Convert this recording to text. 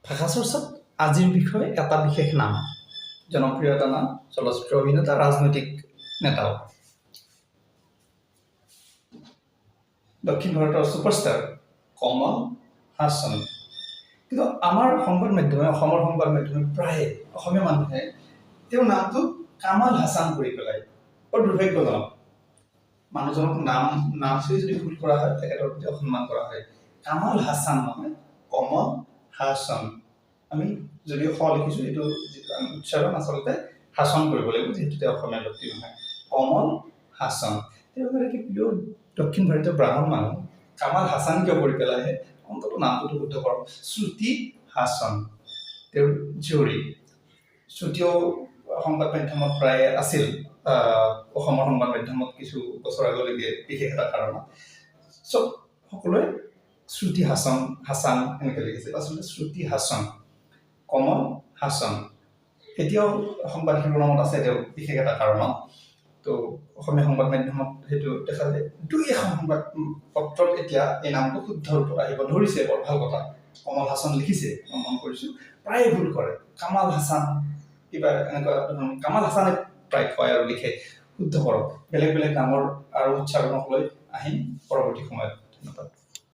ভাষা চৰ্চাত আজিৰ বিষয়ে এটা বিশেষ নাম, জনপ্ৰিয় এটা নাম, চলচ্চিত্ৰ অভিনেতা, ৰাজনৈতিক নেতাও, দক্ষিণ ভাৰতৰ ছুপাৰষ্টাৰ কমল হাছান। কিন্তু আমাৰ সংবাদ মাধ্যমে, অসমৰ সংবাদ মাধ্যমে প্ৰায়ে অসমীয়া মানুহে তেওঁৰ নামটো কামাল হাছান কৰি পেলায়। বৰ দুৰ্ভাগ্যজনক। মানুহজনক নাম যদি ভুল কৰা হয় তেখেতৰ প্ৰতি অসন্মান কৰা হয়। কামাল হাছান নহয়, কমল হাছান। আমি যদিও স লিখিছো, এইটো উচ্চাৰণ আচলতে হাছন কৰিব লাগিব, যিহেতু তেওঁ অসমীয়া ব্যক্তি নহয়। কমল হাছান তেওঁ এগৰাকী প্ৰিয় দক্ষিণ ভাৰতীয় ব্ৰাহ্মণ মানুহ। কামাল হাছান কিয় কৰি পেলাইহে, অন্তত নামটো শুদ্ধ কৰক। শ্ৰুতি হাছান তেওঁৰ জীয়ৰী। শ্ৰুতিও সংবাদ মাধ্যমত প্ৰায় আছিল, অসমৰ সংবাদ মাধ্যমত কিছু বছৰ আগলৈকে, বিশেষ এটা কাৰণত। সকলোৱে শ্ৰুতি হাছান এনেকৈ লিখিছে, আচলতে শ্ৰুতি হাছান, কমল হাছান। এতিয়াও সংবাদ শিৰোনামত আছে তেওঁ বিশেষ এটা কাৰণত। তো অসমীয়া সংবাদ মাধ্যমত সেইটো দেখা যায়। দুই এখন সংবাদ পত্ৰত এতিয়া এই নামটো শুদ্ধ ৰূপত আহিব ধৰিছে, বৰ ভাল কথা। কমল হাছান লিখিছে, মই মন কৰিছো, প্ৰায় ভুল কৰে। কামাল হাছান কিবা এনেকুৱা কামাল হাছানে প্ৰায় কয় আৰু লিখে। শুদ্ধ কৰক। বেলেগ বেলেগ নামৰ আৰু উচ্চাৰণক লৈ আহিম পৰৱৰ্তী সময়ত। ধন্যবাদ।